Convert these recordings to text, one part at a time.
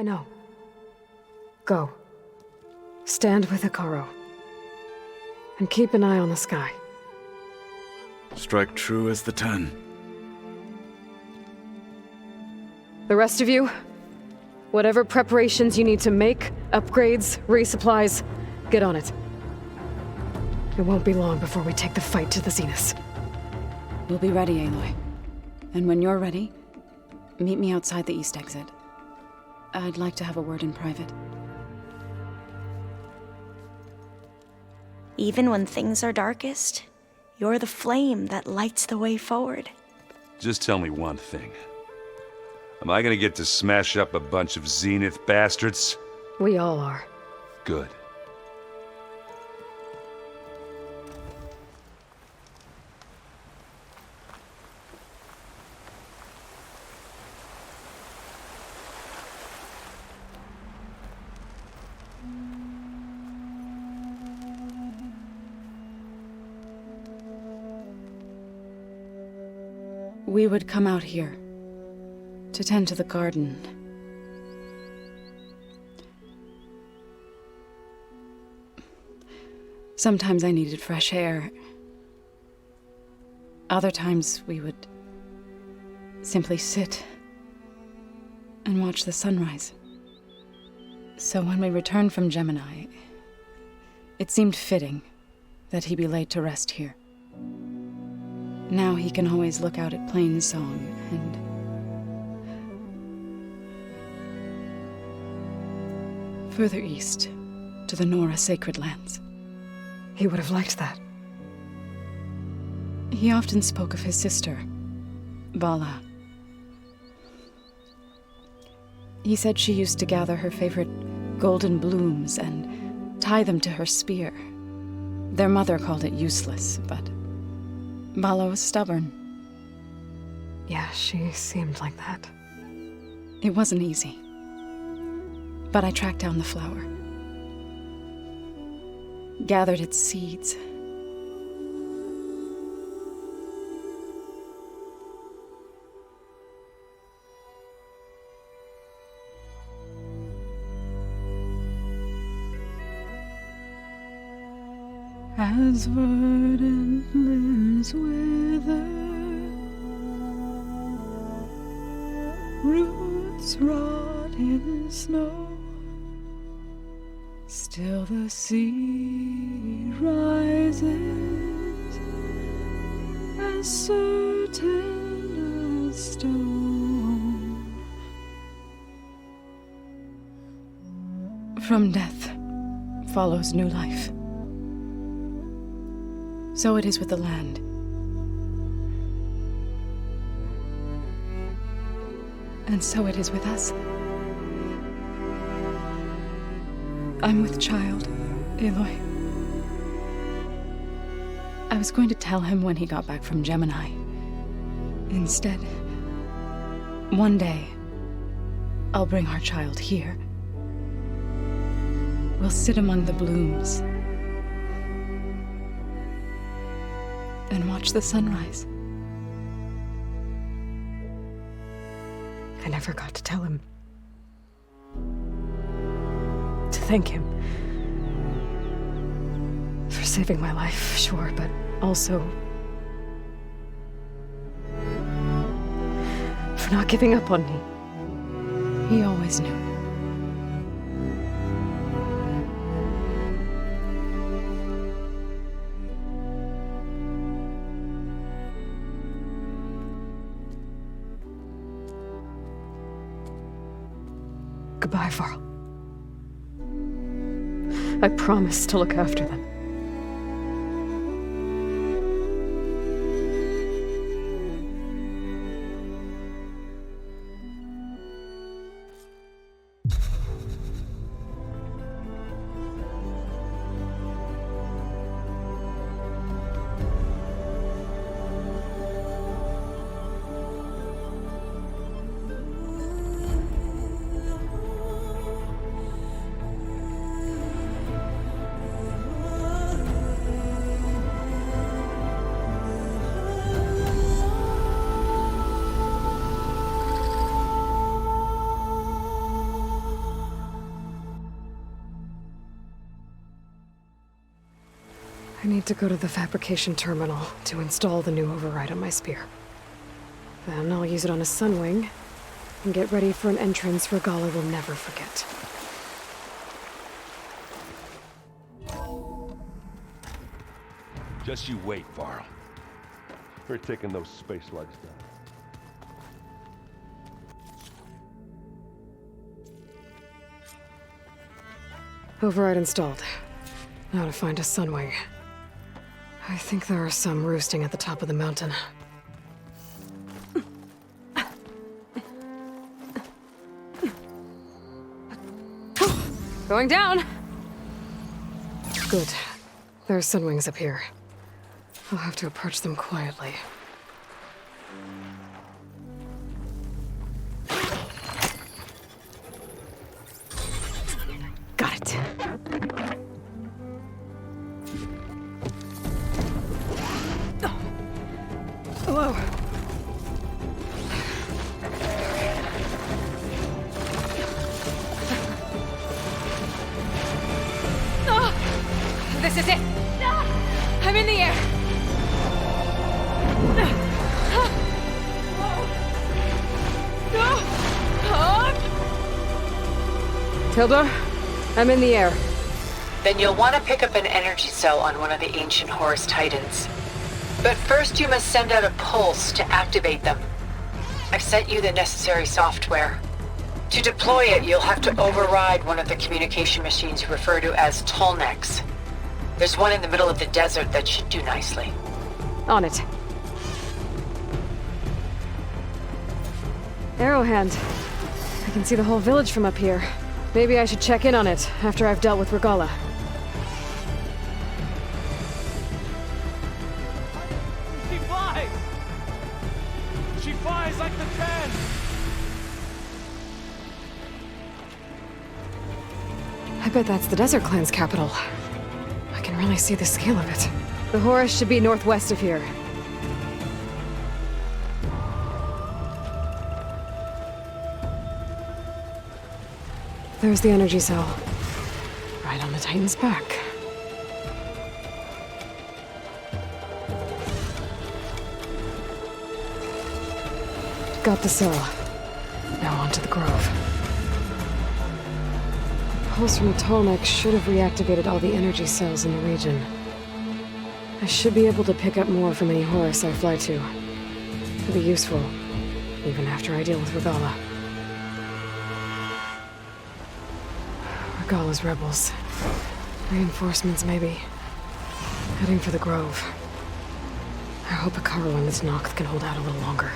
I know. Go. Stand with Hekarro. And keep an eye on the sky. Strike true as the 10. The rest of you, whatever preparations you need to make, upgrades, resupplies, get on it. It won't be long before we take the fight to the Zenith. We'll be ready, Aloy. And when you're ready, meet me outside the east exit. I'd like to have a word in private. Even when things are darkest, you're the flame that lights the way forward. Just tell me one thing. Am I gonna get to smash up a bunch of Zenith bastards? We all are. Good. We would come out here to tend to the garden. Sometimes I needed fresh air. Other times we would simply sit and watch the sunrise. So when we returned from Gemini, it seemed fitting that he be laid to rest here. Now he can always look out at Plainsong and... further east, to the Nora Sacred Lands. He would have liked that. He often spoke of his sister, Vala. He said she used to gather her favorite golden blooms and tie them to her spear. Their mother called it useless, but Vala was stubborn. Yeah, she seemed like that. It wasn't easy. But I tracked down the flower. Gathered its seeds. As verdant limbs wither, roots rot in snow, still the sea rises, as certain as stone. From death follows new life. So it is with the land. And so it is with us. I'm with child, Aloy. I was going to tell him when he got back from Gemini. Instead, one day, I'll bring our child here. We'll sit among the blooms and watch the sunrise. I never got to tell him. To thank him. For saving my life, sure, but also for not giving up on me. He always knew. Goodbye, Varl. I promise to look after them. need to go to the fabrication terminal to install the new override on my spear. Then I'll use it on a Sunwing and get ready for an entrance Regalla will never forget. Just you wait, Varl. We're taking those space slugs down. Override installed. Now to find a Sunwing. I think there are some roosting at the top of the mountain. Going down! Good. There are Sunwings up here. I'll have to approach them quietly. Got it. Hello. This is it! I'm in the air! Tilda, I'm in the air. Then you'll want to pick up an energy cell on one of the ancient Horus Titans. But first you must send out a pulse to activate them. I've sent you the necessary software. To deploy it, you'll have to override one of the communication machines you refer to as Tolnecs. There's one in the middle of the desert that should do nicely. On it. Arrowhand. I can see the whole village from up here. Maybe I should check in on it after I've dealt with Regalla. She flies! She flies like the Ten! I bet that's the Desert Clan's capital. I can really see the scale of it. The Horus should be northwest of here. There's the energy cell. Right on the Titan's back. Got the cell. Now onto the Grove. Pulse from Tolnek should have reactivated all the energy cells in the region. I should be able to pick up more from any Horus I fly to. It'll be useful, even after I deal with Regalla. Regalla's rebels. Reinforcements, maybe. Heading for the Grove. I hope Hekarro and this Noct can hold out a little longer.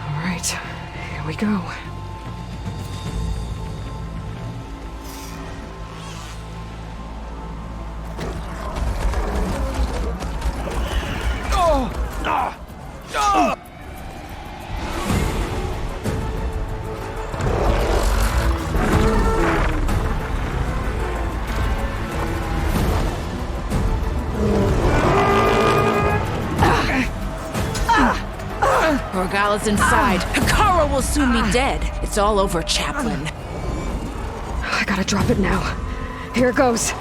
All right, here we go. Regalla's inside. Hekarro will soon be dead. It's all over, Chaplain. I gotta drop it now. Here it goes.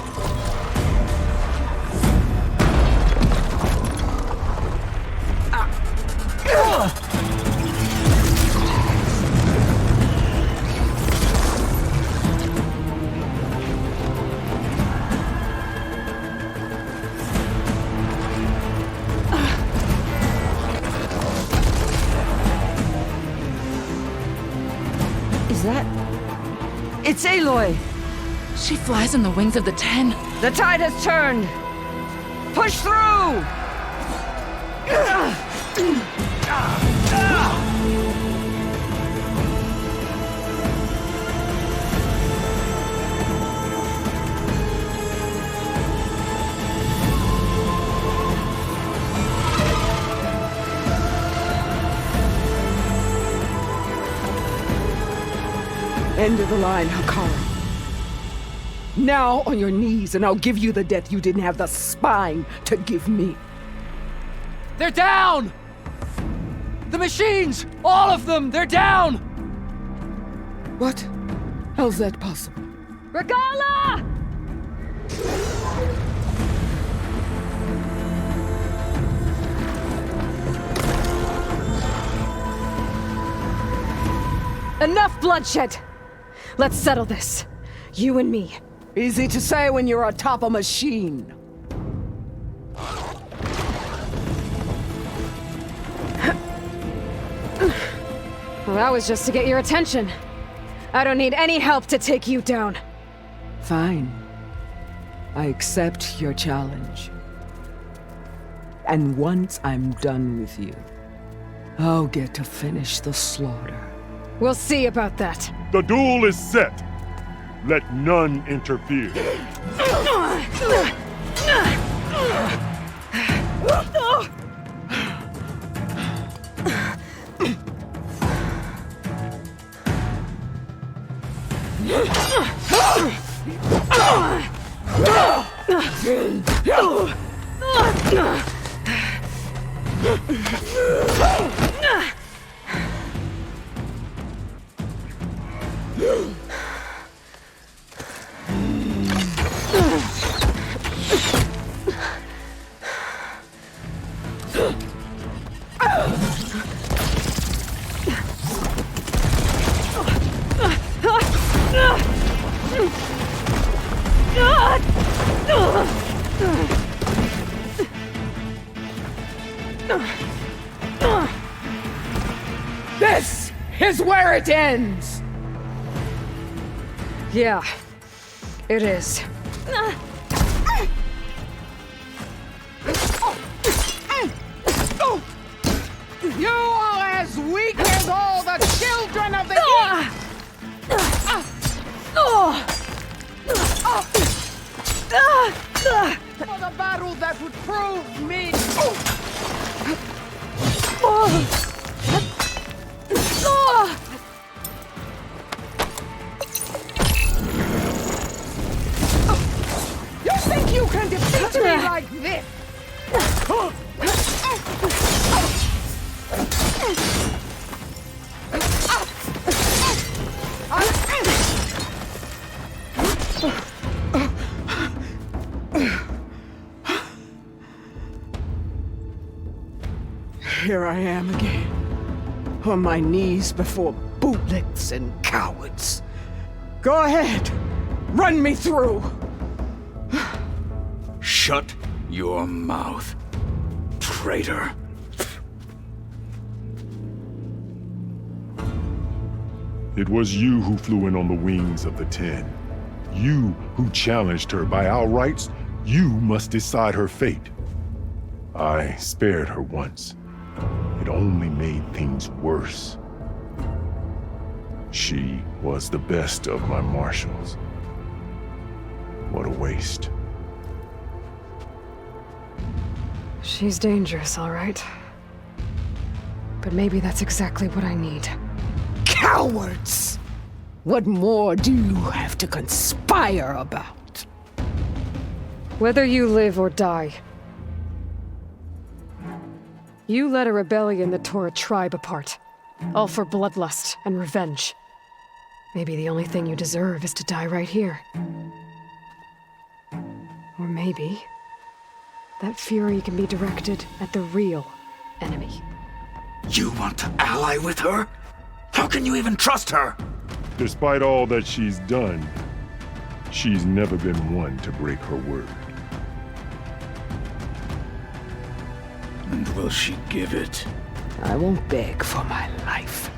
It's Aloy! She flies on the wings of the Ten. The tide has turned! Push through! End of the line, Hekarro. Now on your knees, and I'll give you the death you didn't have the spine to give me. They're down! The machines! All of them! They're down! What? How's that possible? Regala! Enough bloodshed! Let's settle this. You and me. Easy to say when you're atop a machine. Well, that was just to get your attention. I don't need any help to take you down. Fine. I accept your challenge. And once I'm done with you, I'll get to finish the slaughter. We'll see about that. The duel is set. Let none interfere. This is where it ends! Yeah, it is. You are as weak as all the children of the East! For the battle that would prove me... You think you can defeat me like this? Here I am again, on my knees before bootlicks and cowards. Go ahead, run me through. Shut your mouth, traitor. It was you who flew in on the wings of the Ten. You who challenged her by our rights. You must decide her fate. I spared her once. It only made things worse. She was the best of my marshals. What a waste. She's dangerous, all right. But maybe that's exactly what I need. Cowards! What more do you have to conspire about? Whether you live or die, you led a rebellion that tore a tribe apart. All for bloodlust and revenge. Maybe the only thing you deserve is to die right here. Or maybe that fury can be directed at the real enemy. You want to ally with her? How can you even trust her? Despite all that she's done, she's never been one to break her word. And will she give it? I won't beg for my life.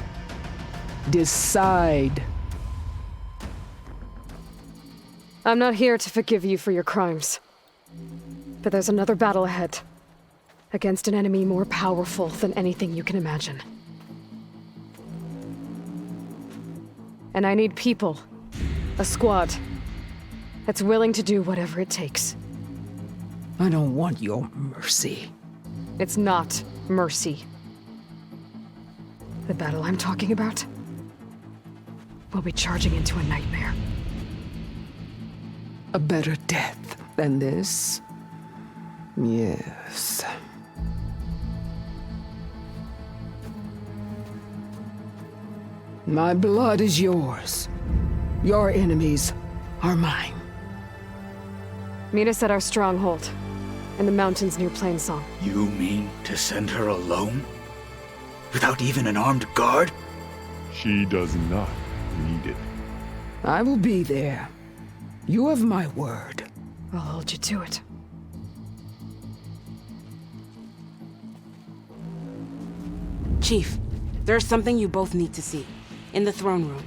Decide. I'm not here to forgive you for your crimes. But there's another battle ahead. Against an enemy more powerful than anything you can imagine. And I need people. A squad. That's willing to do whatever it takes. I don't want your mercy. It's not mercy. The battle I'm talking about will be charging into a nightmare. A better death than this? Yes. My blood is yours. Your enemies are mine. Meet us at our stronghold, in the mountains near Plainsong. You mean to send her alone? Without even an armed guard? She does not need it. I will be there. You have my word. I'll hold you to it. Chief, there's something you both need to see. In the throne room.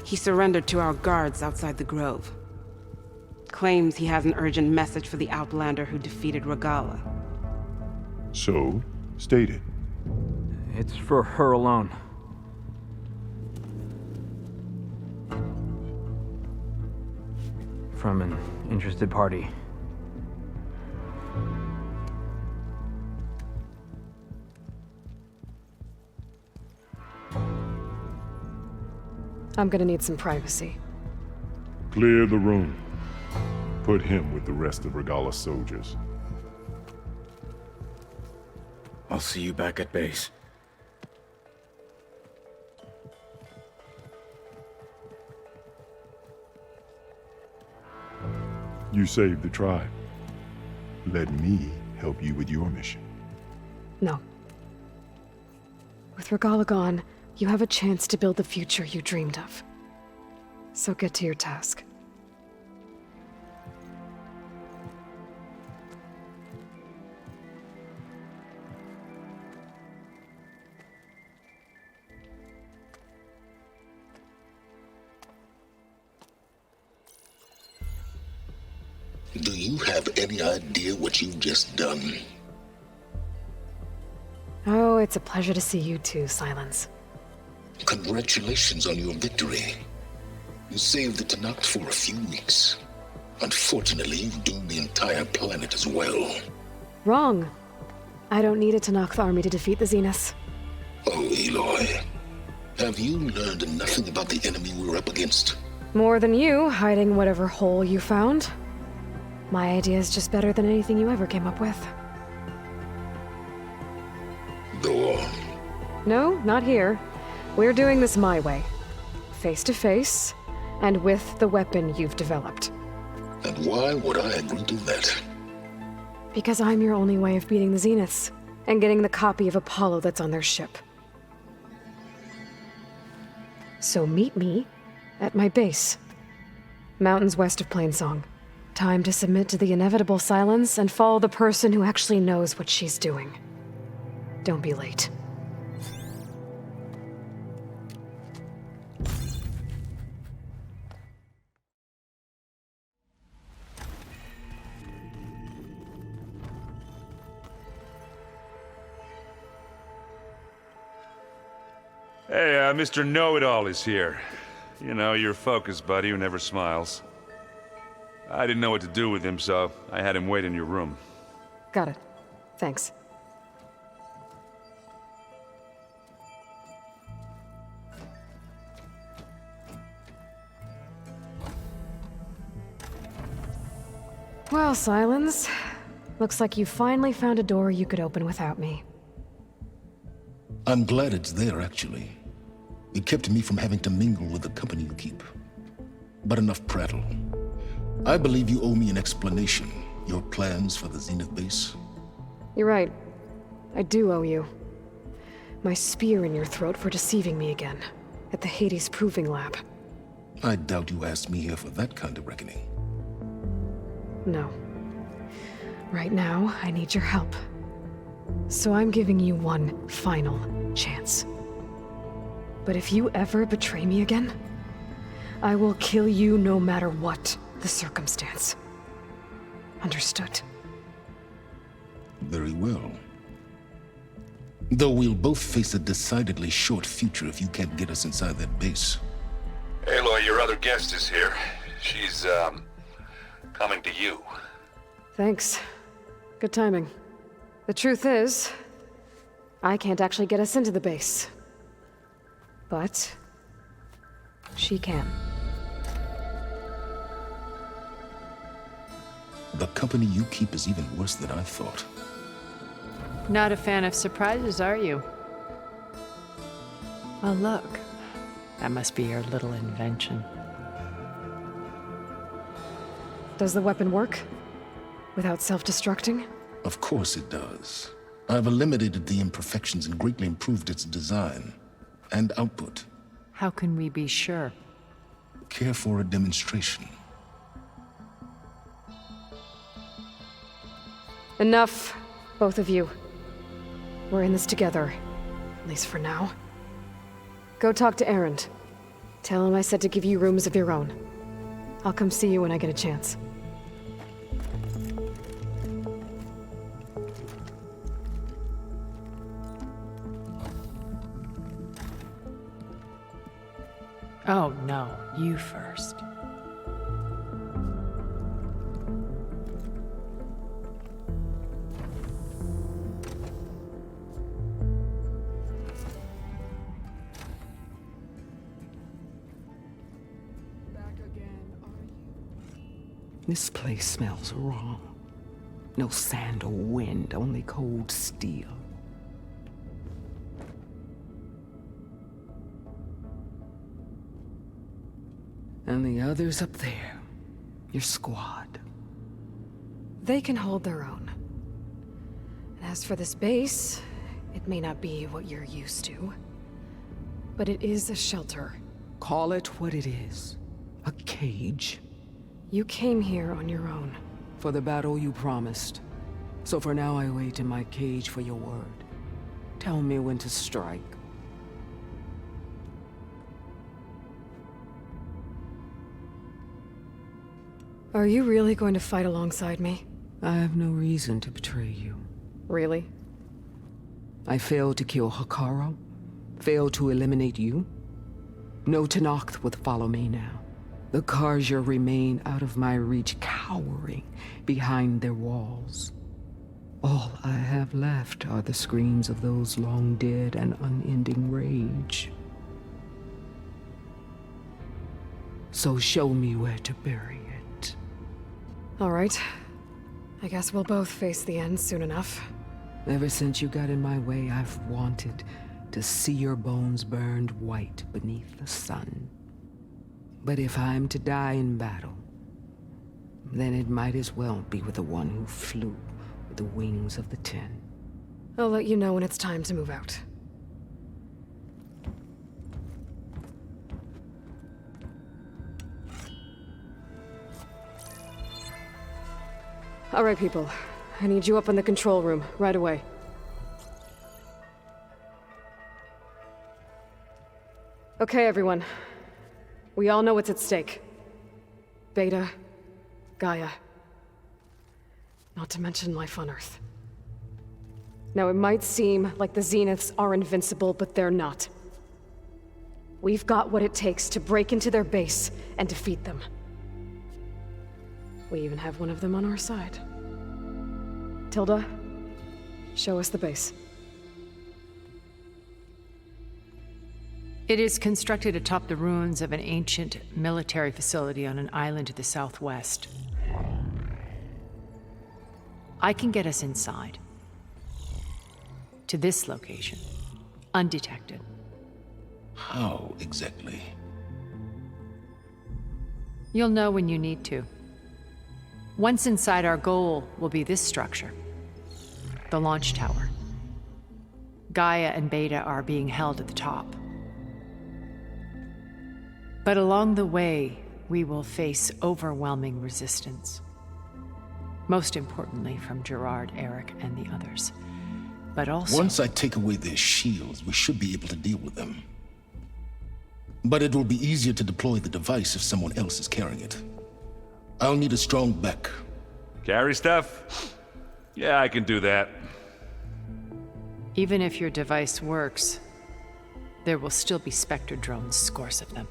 He surrendered to our guards outside the grove. Claims he has an urgent message for the Outlander who defeated Regalla. So, state it. It's for her alone. From an interested party. I'm gonna need some privacy. Clear the room. Put him with the rest of Regalla's soldiers. I'll see you back at base. You saved the tribe. Let me help you with your mission. No. With Regalla gone, you have a chance to build the future you dreamed of. So get to your task. Do you have any idea what you've just done? Oh, it's a pleasure to see you too, Silence. Congratulations on your victory. You saved the Tenakth for a few weeks. Unfortunately, you've doomed the entire planet as well. Wrong. I don't need a Tenakth army to defeat the Zeniths. Oh, Aloy. Have you learned nothing about the enemy we're up against? More than you, hiding whatever hole you found. My idea is just better than anything you ever came up with. Go on. No, not here. We're doing this my way. Face to face, and with the weapon you've developed. And why would I agree to that? Because I'm your only way of beating the Zeniths, and getting the copy of Apollo that's on their ship. So meet me at my base. Mountains west of Plainsong. Time to submit to the inevitable silence and follow the person who actually knows what she's doing. Don't be late. Hey, Mr. Know-It-All is here. You know, your focus buddy who never smiles. I didn't know what to do with him, so I had him wait in your room. Got it. Thanks. Well, Silence. Looks like you finally found a door you could open without me. I'm glad it's there, actually. It kept me from having to mingle with the company you keep. But enough prattle. I believe you owe me an explanation. Your plans for the Zenith base? You're right. I do owe you. My spear in your throat for deceiving me again. At the Hades Proving Lab. I doubt you asked me here for that kind of reckoning. No. Right now, I need your help. So I'm giving you one final chance. But if you ever betray me again, I will kill you no matter what the circumstance. Understood? Very well. Though we'll both face a decidedly short future if you can't get us inside that base. Aloy, your other guest is here. She's, coming to you. Thanks. Good timing. The truth is, I can't actually get us into the base. But she can. The company you keep is even worse than I thought. Not a fan of surprises, are you? Well, look. That must be your little invention. Does the weapon work? Without self-destructing? Of course it does. I've eliminated the imperfections and greatly improved its design and output. How can we be sure? Care for a demonstration? Enough, both of you. We're in this together, at least for now. Go talk to Erend. Tell him I said to give you rooms of your own. I'll come see you when I get a chance. Oh, no. You first. This place smells wrong. No sand or wind, only cold steel. And the others up there, your squad. They can hold their own. And as for this base, it may not be what you're used to, but it is a shelter. Call it what it is. A cage. You came here on your own. For the battle you promised. So for now I wait in my cage for your word. Tell me when to strike. Are you really going to fight alongside me? I have no reason to betray you. Really? I failed to kill Hekarro? Failed to eliminate you? No Tenakth would follow me now. The Carja remain out of my reach, cowering behind their walls. All I have left are the screams of those long dead and unending rage. So show me where to bury it. All right. I guess we'll both face the end soon enough. Ever since you got in my way, I've wanted to see your bones burned white beneath the sun. But if I'm to die in battle, then it might as well be with the one who flew with the wings of the Ten. I'll let you know when it's time to move out. All right, people. I need you up in the control room, right away. Okay, everyone. We all know what's at stake. Beta, Gaia. Not to mention life on Earth. Now, it might seem like the Zeniths are invincible, but they're not. We've got what it takes to break into their base and defeat them. We even have one of them on our side. Tilda, show us the base. It is constructed atop the ruins of an ancient military facility on an island to the southwest. I can get us inside. To this location. Undetected. How exactly? You'll know when you need to. Once inside, our goal will be this structure. The launch tower. Gaia and Beta are being held at the top. But along the way, we will face overwhelming resistance. Most importantly from Gerard, Eric, and the others. But also... Once I take away their shields, we should be able to deal with them. But it will be easier to deploy the device if someone else is carrying it. I'll need a strong back. Carry stuff? Yeah, I can do that. Even if your device works, there will still be Spectre drones, scores of them.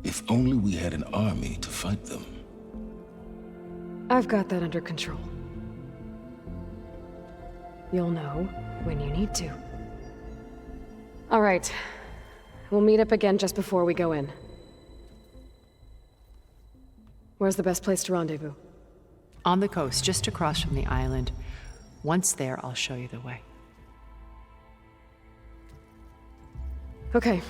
If only we had an army to fight them. I've got that under control. You'll know when you need to. All right, We'll meet up again just before we go in. Where's the best place to rendezvous? On the coast, just across from the island. Once there, I'll show you the way. Okay.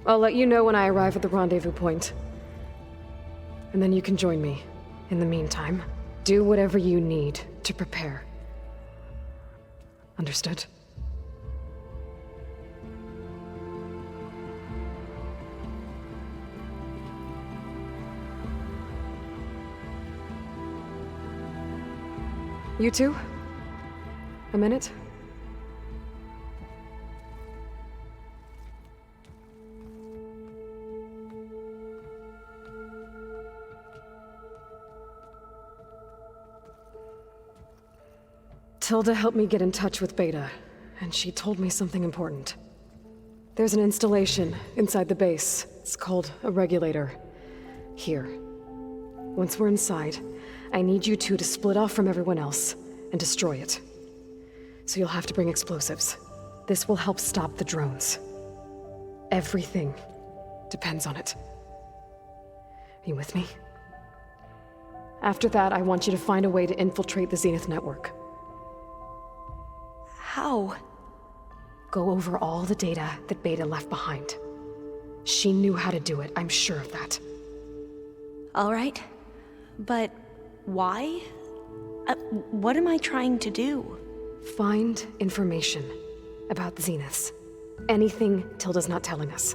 I'll let you know when I arrive at the rendezvous point. And then you can join me. In the meantime, do whatever you need to prepare. Understood? You two? A minute? Tilda helped me get in touch with Beta, and she told me something important. There's an installation inside the base. It's called a regulator. Here. Once we're inside, I need you two to split off from everyone else and destroy it. So you'll have to bring explosives. This will help stop the drones. Everything depends on it. Are you with me? After that, I want you to find a way to infiltrate the Zenith network. How? Go over all the data that Beta left behind. She knew how to do it, I'm sure of that. All right. But why? What am I trying to do? Find information about the Zeniths. Anything Tilda's not telling us.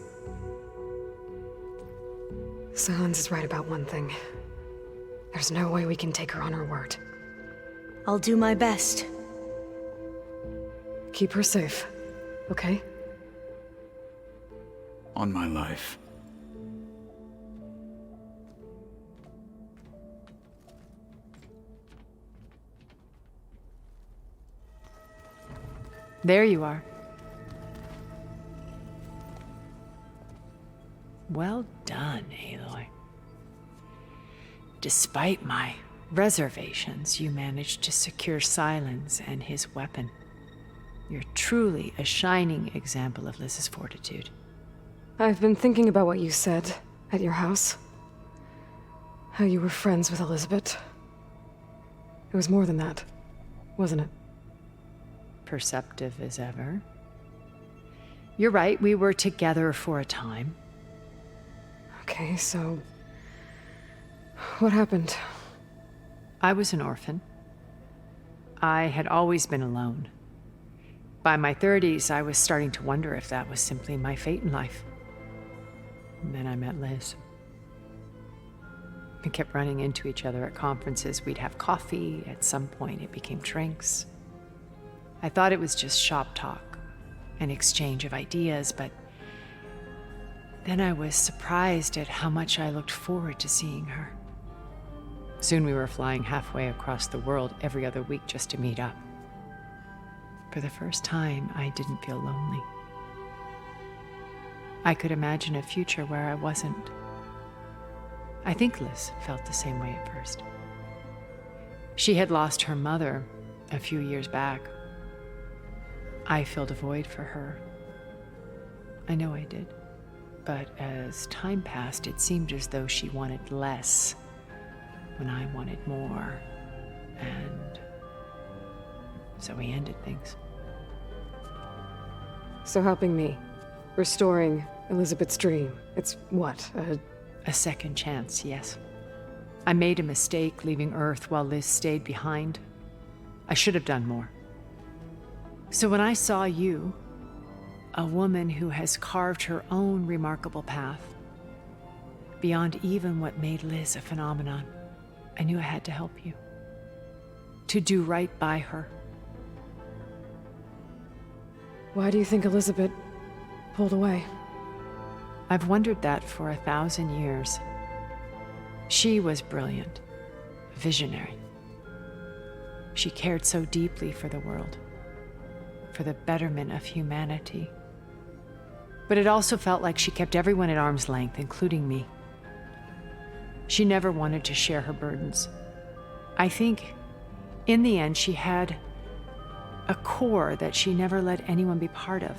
Sylens is right about one thing. There's no way we can take her on her word. I'll do my best. Keep her safe, okay? On my life. There you are. Well done, Aloy. Despite my reservations, you managed to secure Sylens and his weapon. You're truly a shining example of Liz's fortitude. I've been thinking about what you said at your house. How you were friends with Elizabeth. It was more than that, wasn't it? Perceptive as ever. You're right, we were together for a time. Okay, so... what happened? I was an orphan. I had always been alone. By my 30s, I was starting to wonder if that was simply my fate in life. And then I met Liz. We kept running into each other at conferences. We'd have coffee. At some point, it became drinks. I thought it was just shop talk, an exchange of ideas, but then I was surprised at how much I looked forward to seeing her. Soon we were flying halfway across the world every other week just to meet up. For the first time, I didn't feel lonely. I could imagine a future where I wasn't. I think Liz felt the same way at first. She had lost her mother a few years back. I filled a void for her. I know I did. But as time passed, it seemed as though she wanted less when I wanted more. And so we ended things. So helping me, restoring Elizabeth's dream, it's what, a second chance, yes. I made a mistake leaving Earth while Liz stayed behind. I should have done more. So when I saw you, a woman who has carved her own remarkable path, beyond even what made Liz a phenomenon, I knew I had to help you. To do right by her. Why do you think Elizabeth pulled away? I've wondered that for 1,000 years. She was brilliant, visionary. She cared so deeply for the world, for the betterment of humanity. But it also felt like she kept everyone at arm's length, including me. She never wanted to share her burdens. I think, in the end, she had a core that she never let anyone be part of.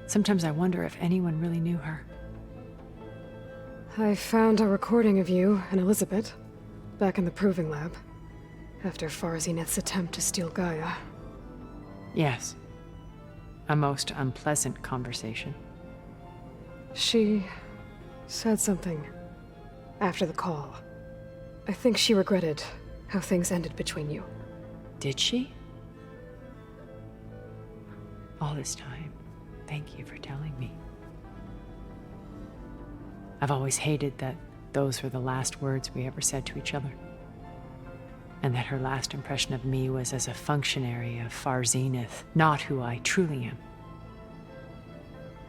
Sometimes I wonder if anyone really knew her. I found a recording of you and Elizabeth back in the proving lab after Farzineth's attempt to steal Gaia. Yes. A most unpleasant conversation. She said something after the call. I think she regretted how things ended between you. Did she? All this time, thank you for telling me. I've always hated that those were the last words we ever said to each other. And that her last impression of me was as a functionary of Far Zenith, not who I truly am.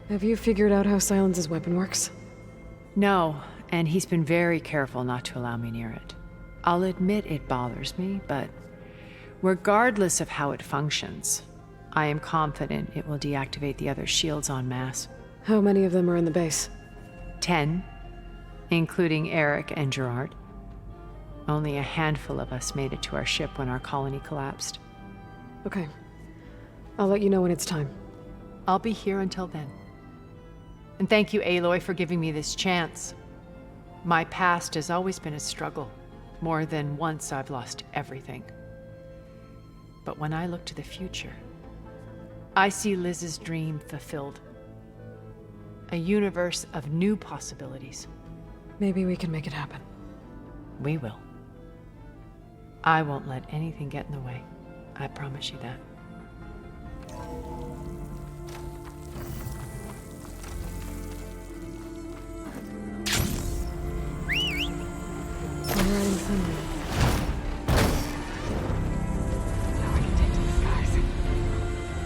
Have you figured out how Silence's weapon works? No, and he's been very careful not to allow me near it. I'll admit it bothers me, but regardless of how it functions, I am confident it will deactivate the other shields en masse. How many of them are in the base? 10, including Eric and Gerard. Only a handful of us made it to our ship when our colony collapsed. Okay. I'll let you know when it's time. I'll be here until then. And thank you, Aloy, for giving me this chance. My past has always been a struggle. More than once I've lost everything. But when I look to the future, I see Liz's dream fulfilled. A universe of new possibilities. Maybe we can make it happen. We will. I won't let anything get in the way. I promise you that. I'm riding sunlight. Now I can take to the skies.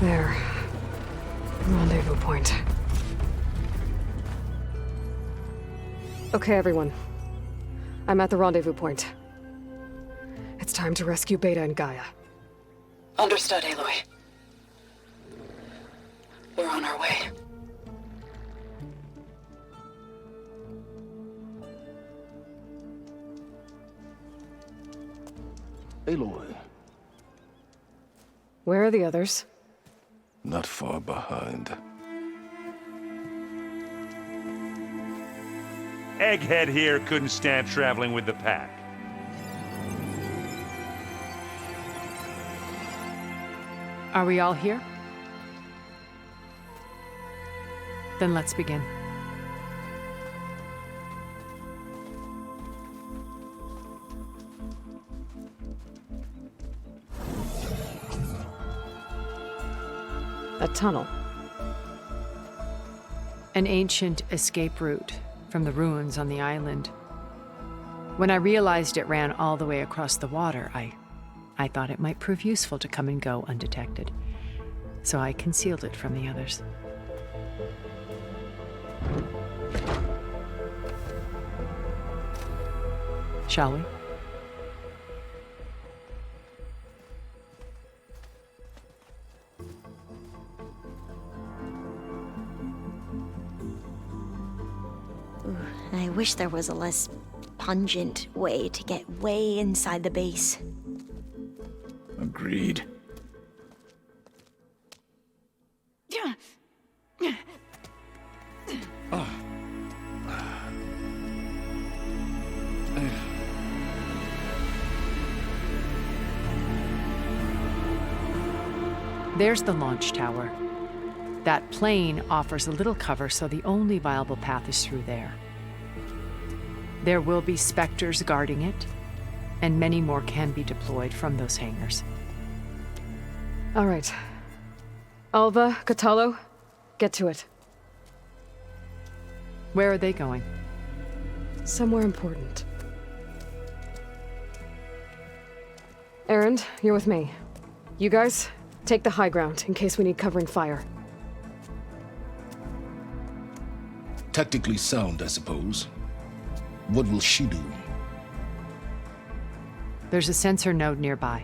There. Rendezvous point. Okay, everyone. I'm at the rendezvous point. It's time to rescue Beta and Gaia. Understood, Aloy. We're on our way. Aloy, Where are the others? not far behind. Egghead here couldn't stand traveling with the pack. Are we all here? Then let's begin. A tunnel. An ancient escape route from the ruins on the island. When I realized it ran all the way across the water, I I thought it might prove useful to come and go undetected, so I concealed it from the others. Shall we? I wish there was a less pungent way to get way inside the base. Agreed. There's the launch tower. That plane offers a little cover, so the only viable path is through there. There will be Spectres guarding it, and many more can be deployed from those hangars. All right. Alva, Kotallo, get to it. Where are they going? Somewhere important. Erend, you're with me. You guys, take the high ground in case we need covering fire. Tactically sound, I suppose. What will she do? There's a sensor node nearby.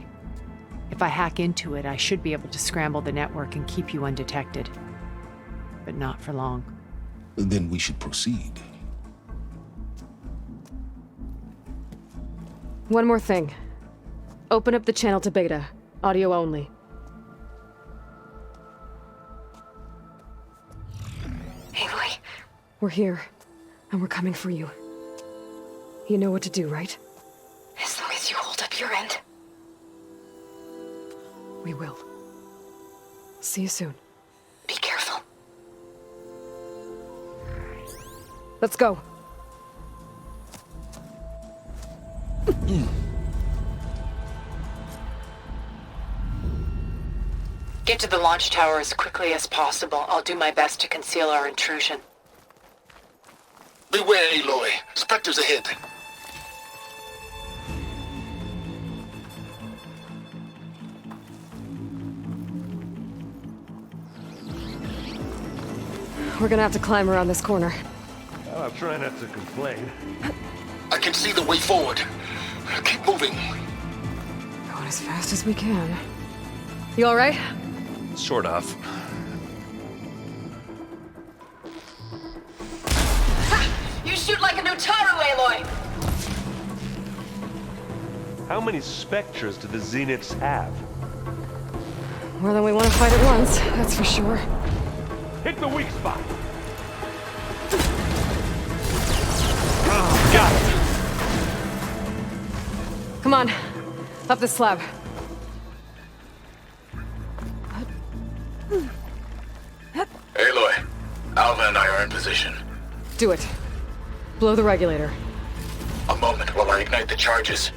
If I hack into it, I should be able to scramble the network and keep you undetected. But not for long. Then we should proceed. One more thing. Open up the channel to Beta. Audio only. Aloy. We're here, and we're coming for you. You know what to do, right? As long as you hold up your end. We will. See you soon. Be careful. Let's go. Get to the launch tower as quickly as possible. I'll do my best to conceal our intrusion. Beware, Aloy. Spectres ahead. We're gonna have to climb around this corner. I'll try not to complain. I can see the way forward. Keep moving. Going as fast as we can. You all right? Sort of. You shoot like a Notaru, Aloy! How many Spectres do the Zeniths have? More than we want to fight at once, that's for sure. Hit the weak spot! Got it! Come on, up the slab. Aloy, Alva and I are in position. Do it. Blow the regulator. A moment while I ignite the charges.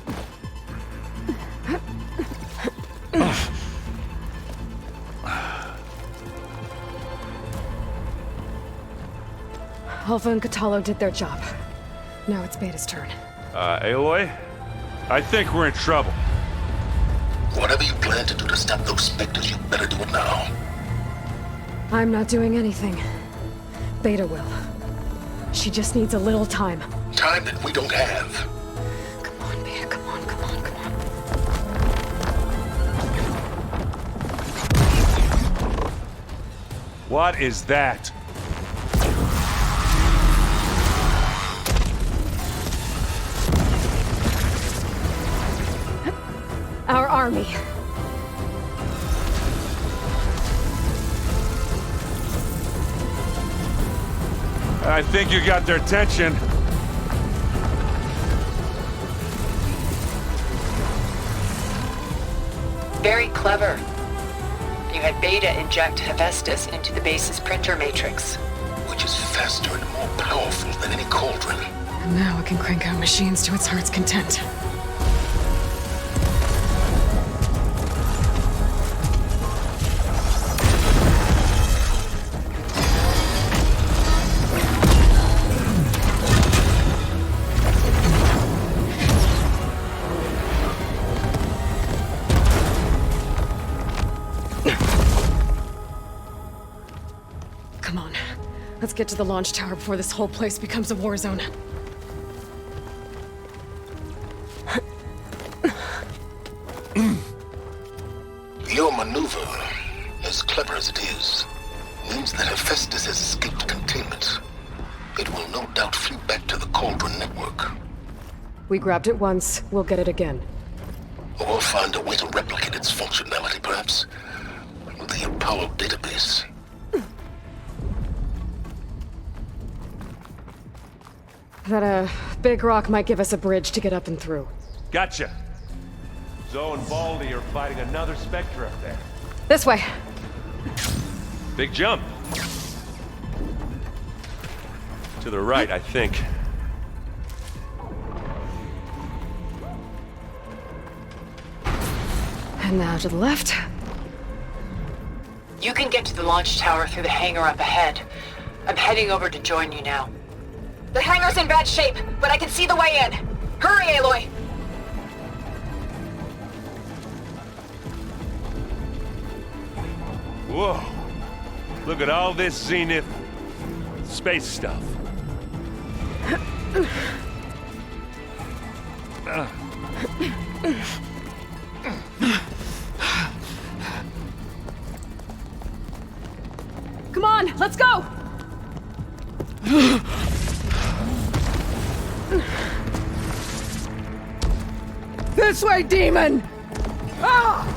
Alva and Kotallo did their job. Now it's Beta's turn. Aloy? I think we're in trouble. Whatever you plan to do to stop those Spectres, you better do it now. I'm not doing anything. Beta will. She just needs a little time. Time that we don't have. Come on, Beta, come on, come on, come on. What is that? Our army. I think you got their attention. Very clever. You had Beta inject Hephaestus into the base's printer matrix. Which is faster and more powerful than any cauldron. And now it can crank out machines to its heart's content. Come on. Let's get to the launch tower before this whole place becomes a war zone. Your maneuver, as clever as it is, means that Hephaestus has escaped containment. It will no doubt flee back to the Cauldron network. We grabbed it once, we'll get it again. Or find a way to replicate its functionality, perhaps, with the Apollo database. That, big rock might give us a bridge to get up and through. Gotcha. Zoe and Baldy are fighting another Spectre up there. This way. Big jump. To the right, I think. And now to the left. You can get to the launch tower through the hangar up ahead. I'm heading over to join you now. The hangar's in bad shape, but I can see the way in. Hurry, Aloy! Whoa. Look at all this Zenith space stuff. Come on, let's go! This way, demon! Ah!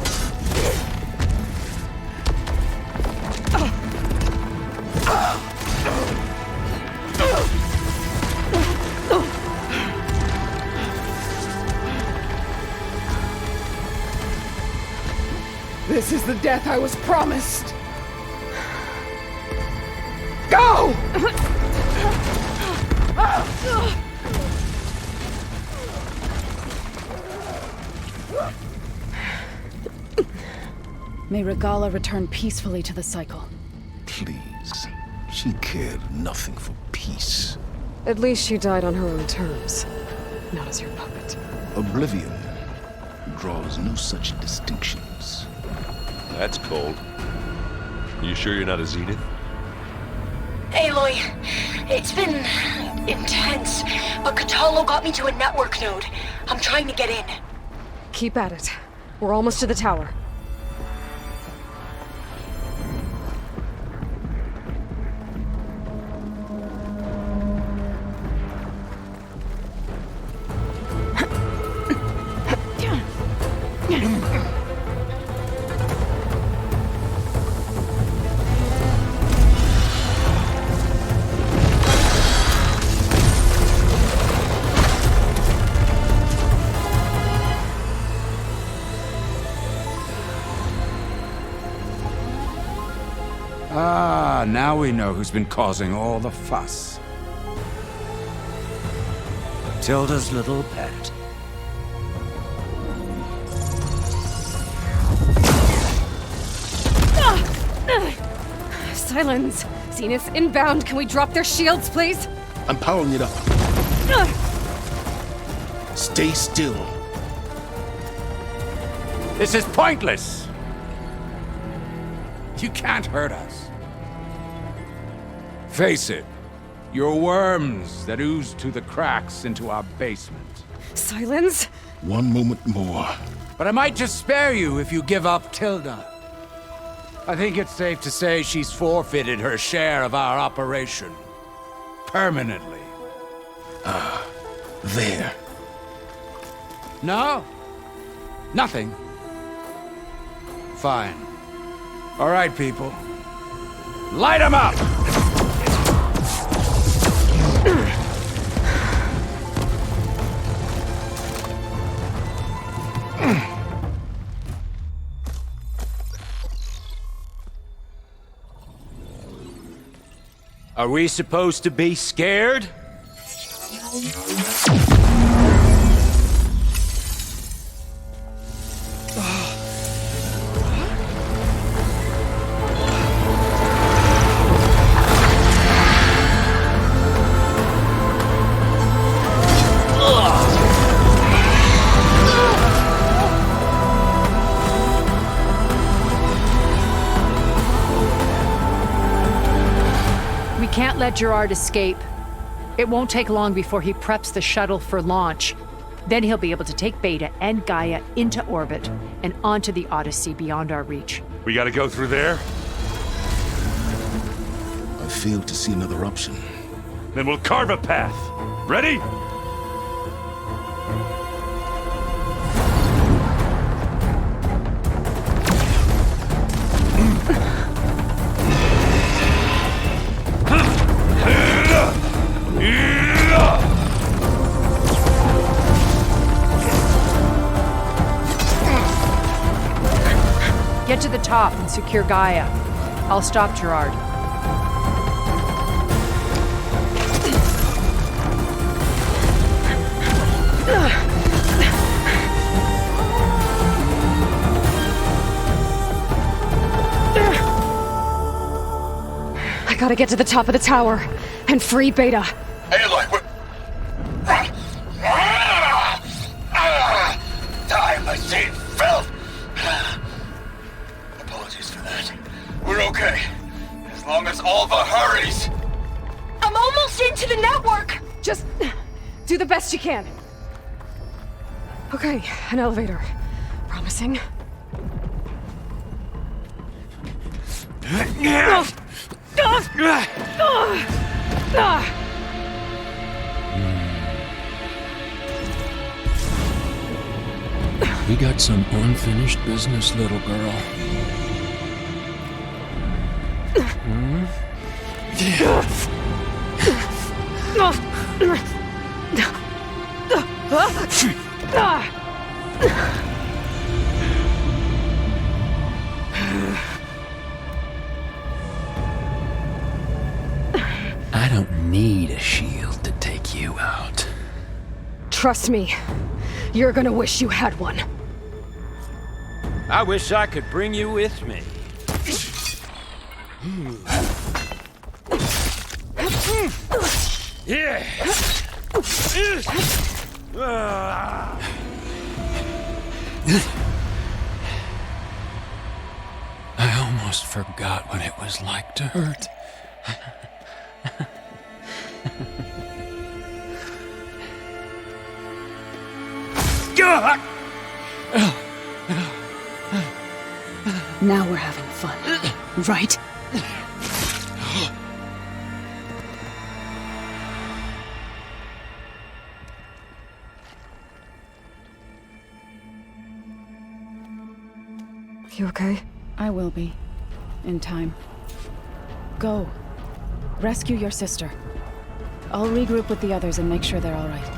This is the death I was promised. Go! May Regalla return peacefully to the cycle. Please. She cared nothing for peace. At least she died on her own terms, not as your puppet. Oblivion draws no such distinctions. That's cold. You sure you're not a Zenith? Aloy, it's been intense, but Kotallo got me to a network node. I'm trying to get in. Keep at it. We're almost to the tower. Ah, now we know who's been causing all the fuss. Tilda's little pet. Silence! Zenith's inbound. Can we drop their shields, please? I'm powering it up. Stay still. This is pointless! You can't hurt us. Face it, you're worms that ooze to the cracks into our basement. Silence? One moment more. But I might just spare you if you give up Tilda. I think it's safe to say she's forfeited her share of our operation. Permanently. There. No? Nothing? Fine. All right, people. Light 'em up! Are we supposed to be scared? can't let Gerard escape. It won't take long before he preps the shuttle for launch. Then he'll be able to take Beta and Gaia into orbit and onto the Odyssey beyond our reach. We gotta go through there? I fail to see another option. Then we'll carve a path. Ready? Get to the top and secure Gaia. I'll stop Gerard. I gotta get to the top of the tower and free Beta. Aloy, what? Time machine filth! Apologies for that. We're okay. As long as Alva hurries. I'm almost into the network! Just do the best you can. Okay, an elevator. Promising. We got some unfinished business, little girl. I don't need a shield to take you out. Trust me, you're gonna wish you had one. I wish I could bring you with me. Yeah. I almost forgot what it was like to hurt. Now we're having fun, right? You okay? I will be. In time. Go. Rescue your sister. I'll regroup with the others and make sure they're all right.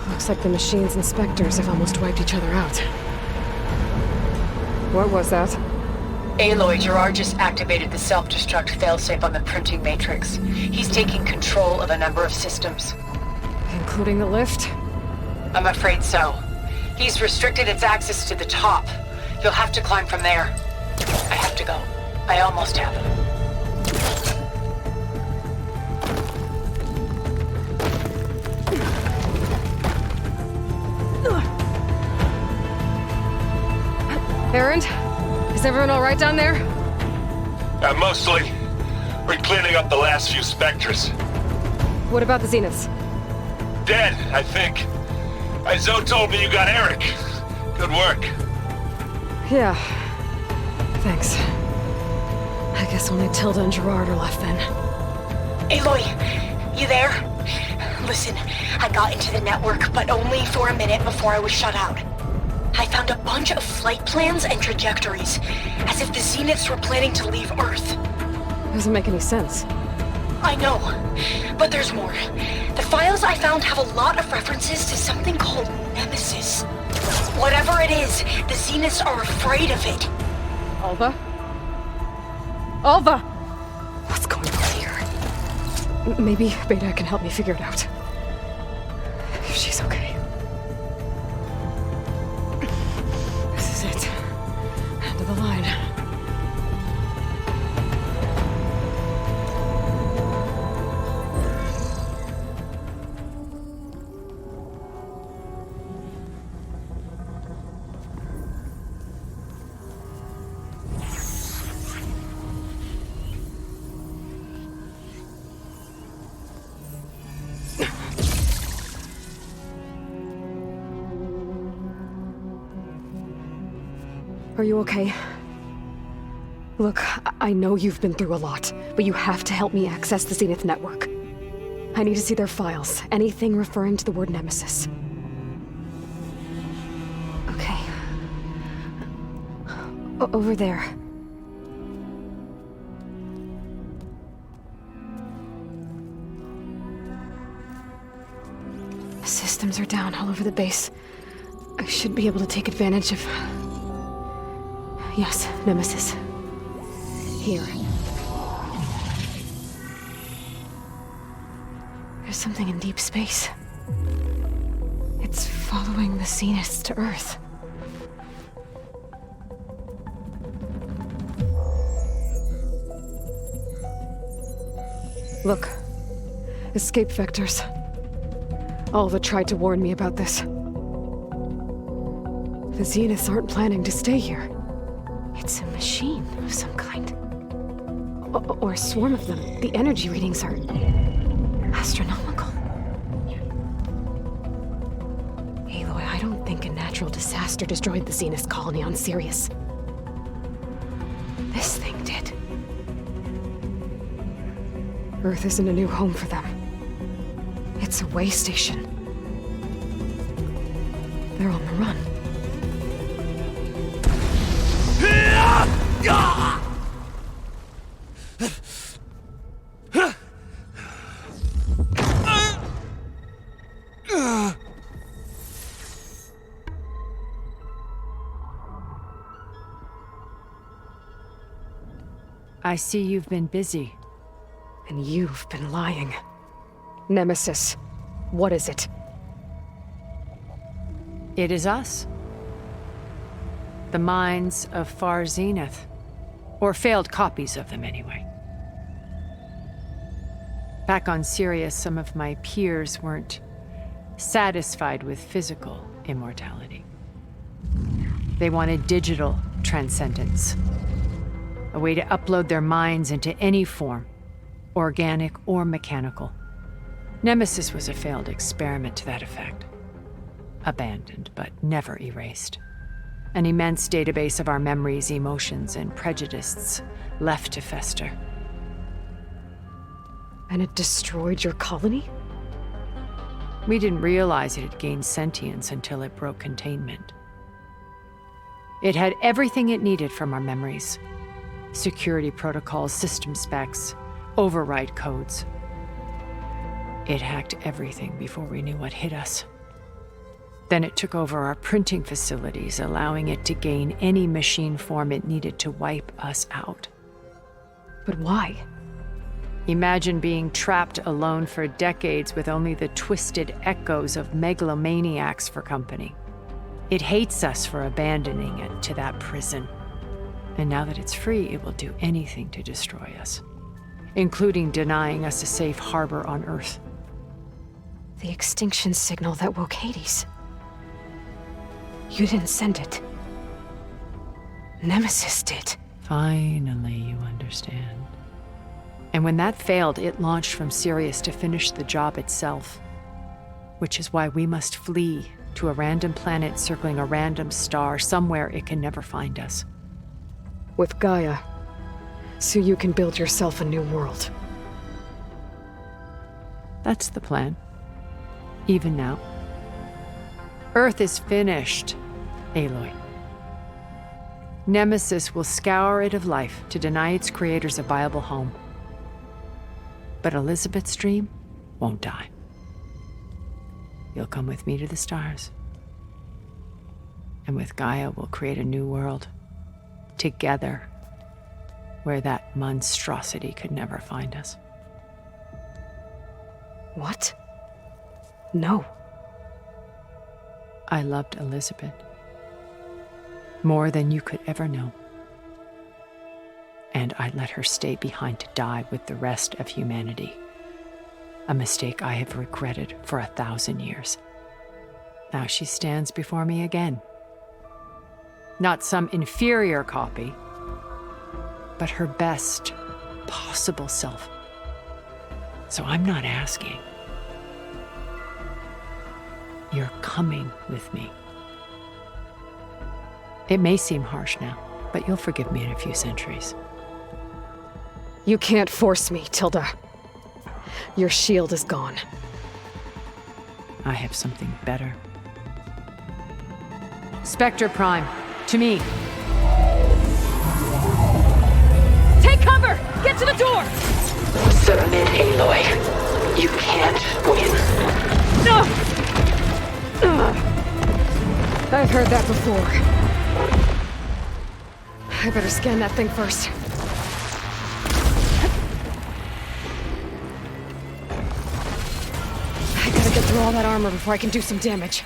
Looks like the machine's inspectors have almost wiped each other out. What was that? Aloy, Gerard just activated the self-destruct failsafe on the printing matrix. He's taking control of a number of systems. Including the lift? I'm afraid so. He's restricted its access to the top. You'll have to climb from there. I have to go. I almost have. Erend? Is everyone all right down there? Mostly. We're cleaning up the last few Spectres. What about the Zeniths? Dead, I think. Zoe told me you got Eric. Good work. Yeah. Thanks. I guess only Tilda and Gerard are left then. Aloy, you there? Listen, I got into the network, but only for a minute before I was shut out. I found a bunch of flight plans and trajectories, as if the Zeniths were planning to leave Earth. Doesn't make any sense. I know, but there's more. The files I found have a lot of references to something called Nemesis. Whatever it is, the Zeniths are afraid of it. Alva? Alva! What's going on here? Maybe Beta can help me figure it out. If she's okay. This is it. End of the line. Are you okay? Look, I know you've been through a lot, but you have to help me access the Zenith network. I need to see their files, anything referring to the word Nemesis. Okay. Over there. Systems are down all over the base. I should be able to take advantage of... Yes, Nemesis. Here. There's something in deep space. It's following the Zeniths to Earth. Look. Escape vectors. Alva tried to warn me about this. The Zeniths aren't planning to stay here. It's a machine of some kind. Or a swarm of them. The energy readings are... astronomical. Aloy, I don't think a natural disaster destroyed the Zenith colony on Sirius. This thing did. Earth isn't a new home for them. It's a way station. They're on the run. I see you've been busy. And you've been lying. Nemesis, what is it? It is us. The minds of Far Zenith. Or failed copies of them, anyway. Back on Sirius, some of my peers weren't satisfied with physical immortality. They wanted digital transcendence. A way to upload their minds into any form, organic or mechanical. Nemesis was a failed experiment to that effect. Abandoned, but never erased. An immense database of our memories, emotions, and prejudices left to fester. And it destroyed your colony? We didn't realize it had gained sentience until it broke containment. It had everything it needed from our memories. Security protocols, system specs, override codes. It hacked everything before we knew what hit us. Then it took over our printing facilities, allowing it to gain any machine form it needed to wipe us out. But why? Imagine being trapped alone for decades with only the twisted echoes of megalomaniacs for company. It hates us for abandoning it to that prison. And now that it's free, it will do anything to destroy us, including denying us a safe harbor on Earth. The extinction signal that woke Hades. You didn't send it. Nemesis did. Finally, you understand. And when that failed, it launched from Sirius to finish the job itself. Which is why we must flee to a random planet circling a random star, somewhere it can never find us. With Gaia, so you can build yourself a new world. That's the plan. Even now. Earth is finished, Aloy. Nemesis will scour it of life to deny its creators a viable home. But Elizabeth's dream won't die. You'll come with me to the stars. And with Gaia, we'll create a new world. Together. Where that monstrosity could never find us. What? No. I loved Elizabeth. More than you could ever know. And I let her stay behind to die with the rest of humanity. A mistake I have regretted for 1,000 years. Now she stands before me again. Not some inferior copy, but her best possible self. So I'm not asking. You're coming with me. It may seem harsh now, but you'll forgive me in a few centuries. You can't force me, Tilda. Your shield is gone. I have something better. Spectre Prime, to me. Take cover! Get to the door! Submit, Aloy. You can't win. I've heard that before. I better scan that thing first. I gotta get through all that armor before I can do some damage.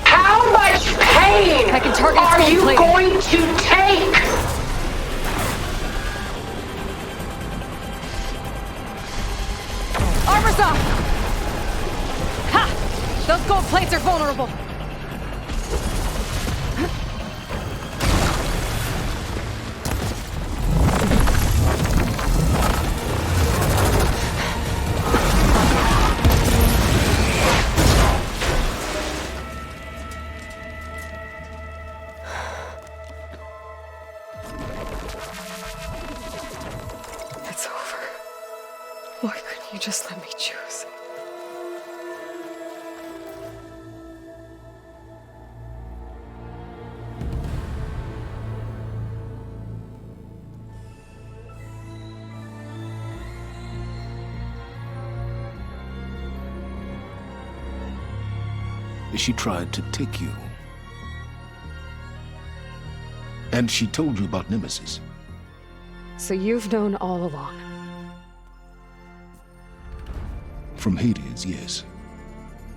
How much pain I can target its are gold you plating. going to take? Armor's off! Ha! Those gold plates are vulnerable. It's over. Why couldn't you just let me choose? She tried to take you. And she told you about Nemesis. So you've known all along. From Hades, yes.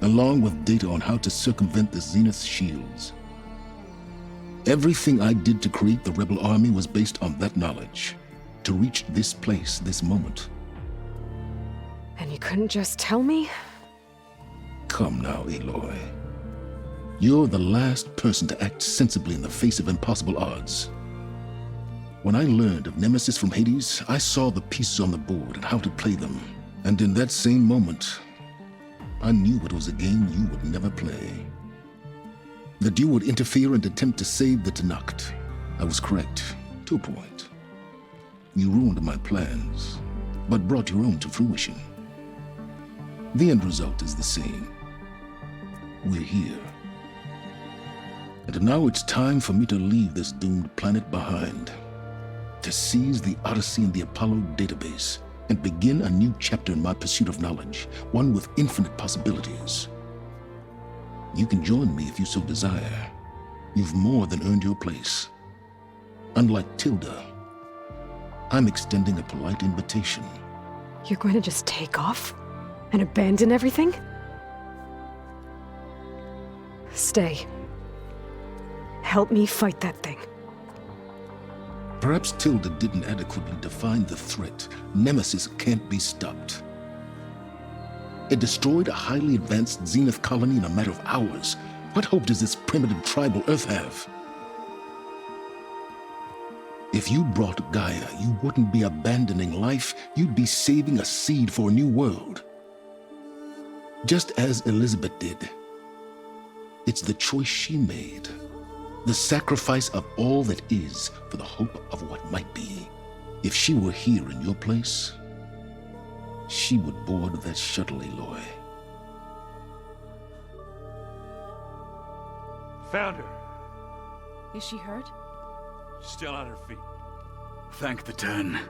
Along with data on how to circumvent the Zenith's shields. Everything I did to create the Rebel Army was based on that knowledge. To reach this place, this moment. And you couldn't just tell me? Come now, Aloy. You're the last person to act sensibly in the face of impossible odds. When I learned of Nemesis from Hades, I saw the pieces on the board and how to play them. And in that same moment, I knew it was a game you would never play. That you would interfere and attempt to save the Tenakth. I was correct, to a point. You ruined my plans, but brought your own to fruition. The end result is the same. We're here. And now it's time for me to leave this doomed planet behind. To seize the Odyssey and the Apollo database, and begin a new chapter in my pursuit of knowledge, one with infinite possibilities. You can join me if you so desire. You've more than earned your place. Unlike Tilda, I'm extending a polite invitation. You're going to just take off? And abandon everything? Stay. Help me fight that thing. Perhaps Tilda didn't adequately define the threat. Nemesis can't be stopped. It destroyed a highly advanced Zenith colony in a matter of hours. What hope does this primitive tribal Earth have? If you brought Gaia, you wouldn't be abandoning life, you'd be saving a seed for a new world. Just as Elizabeth did. It's the choice she made. The sacrifice of all that is for the hope of what might be. If she were here in your place, she would board that shuttle, Aloy. Found her. Is she hurt? Still on her feet. Thank the Ten.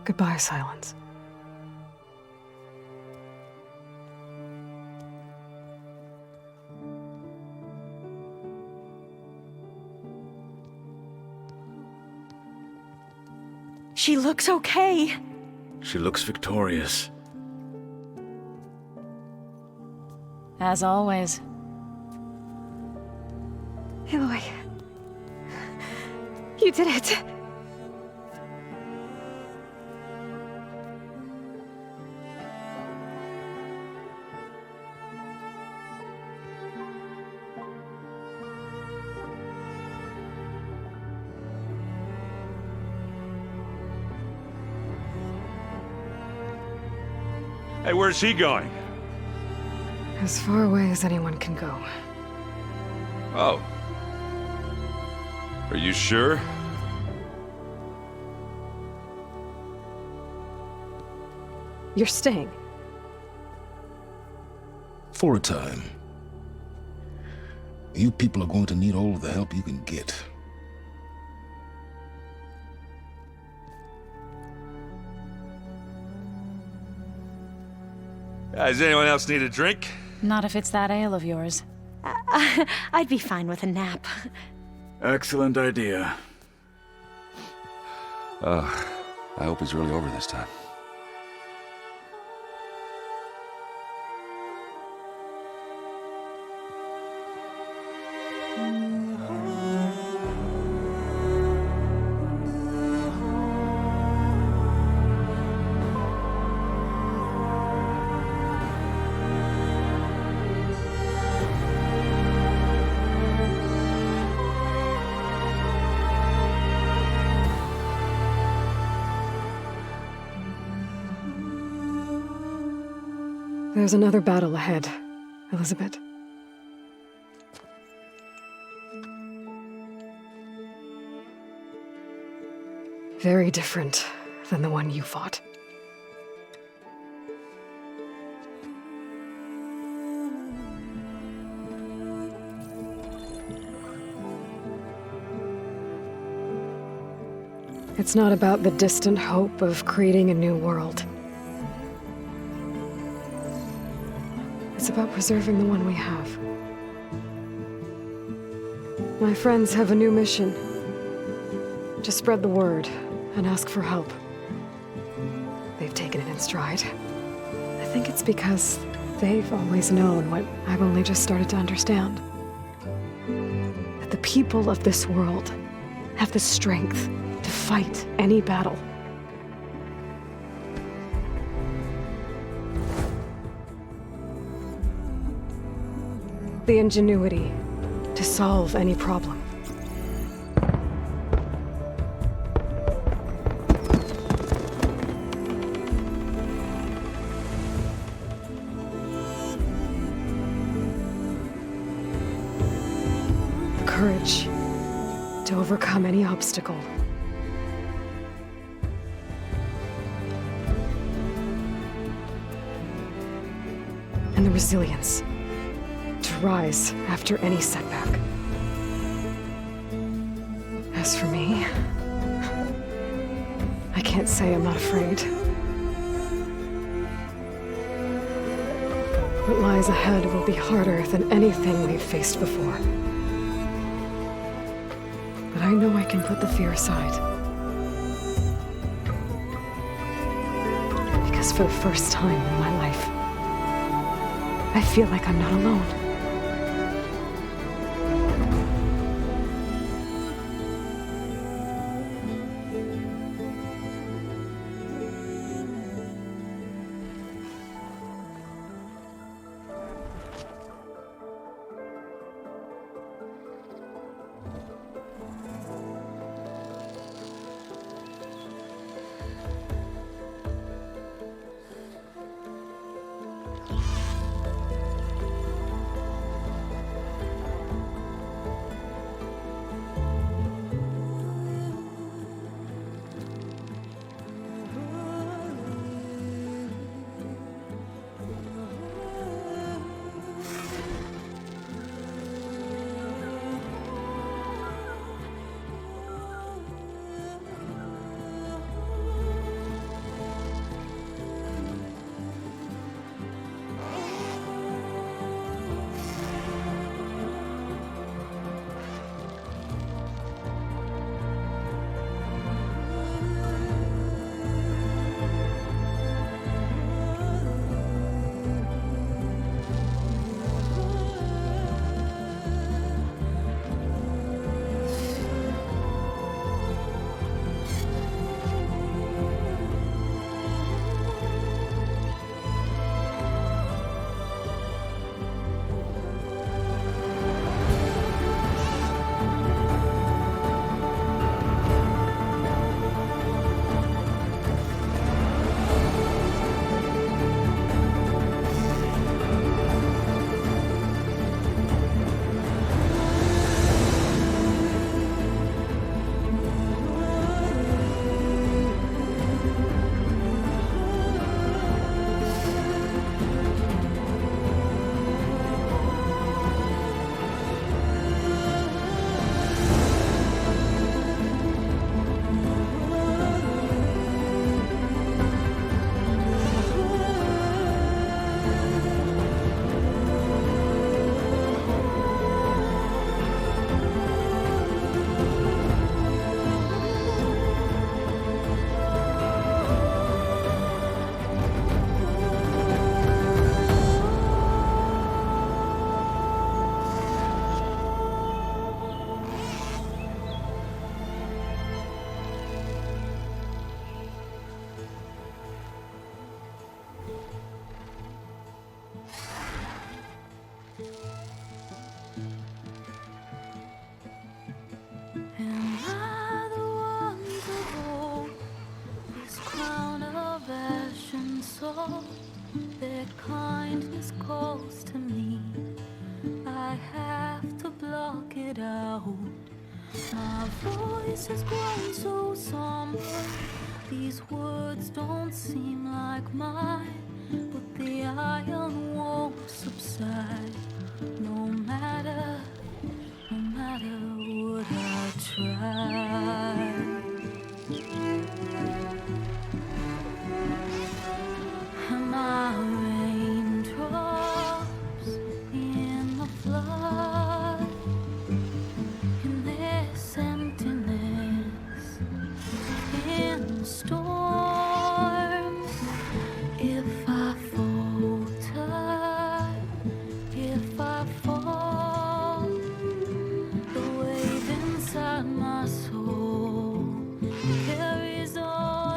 Goodbye, Silence. She looks okay. She looks victorious. As always. Aloy, You did it. Hey, where's he going? As far away as anyone can go. Oh. Are you sure? You're staying. For a time. You people are going to need all of the help you can get. Does anyone else need a drink? Not if it's that ale of yours. I'd be fine with a nap. Excellent idea. I hope it's really over this time. There's another battle ahead, Elizabeth. Very different than the one you fought. It's not about the distant hope of creating a new world. It's about preserving the one we have. My friends have a new mission. To spread the word and ask for help. They've taken it in stride. I think it's because they've always known what I've only just started to understand. That the people of this world have the strength to fight any battle. The ingenuity to solve any problem. The courage to overcome any obstacle. And the resilience to rise after any setback. As for me, I can't say I'm not afraid. What lies ahead will be harder than anything we've faced before. But I know I can put the fear aside. Because for the first time in my life, I feel like I'm not alone. this crown of ash and salt, their kindness calls to me. I have to block it out. My voice has grown so somber. These words don't seem like mine, but the iron won't subside. No matter what I try. My raindrops in the flood, in this emptiness, in the storms. If I falter, if I fall, the wave inside my soul carries on.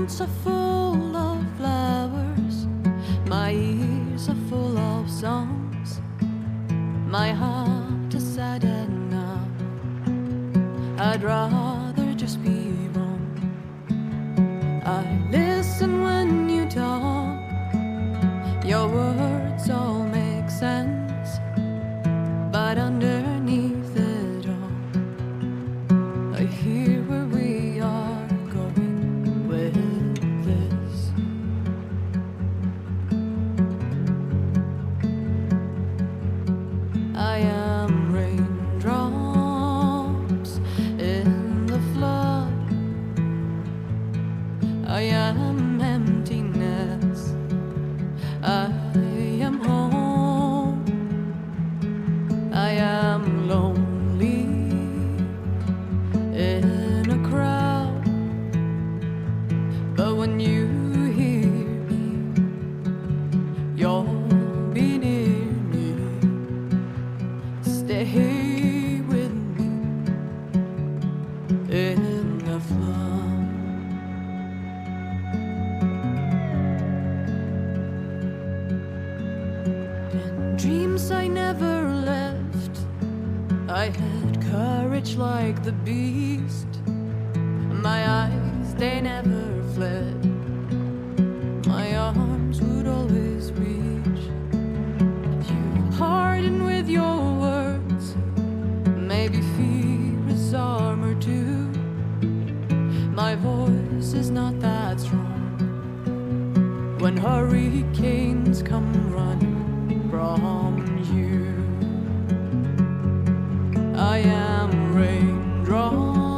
hands are full of flowers, my ears are full of songs, my heart is sad enough. I'd rather just be wrong. I listen when you talk, your words all make sense, but underneath it all, I hear where we are going with this. I am raindrops in the flood. I am emptiness. I am home. I am lonely in a crowd. But when you hear me, you'll be near me. Stay with me in the flood. In dreams I never left, I had courage like the beast. My eyes, they never fled. My arms would always reach. You harden with your words. Maybe fear is armor too. My voice is not that strong. When hurricanes come running from you, I am raindrops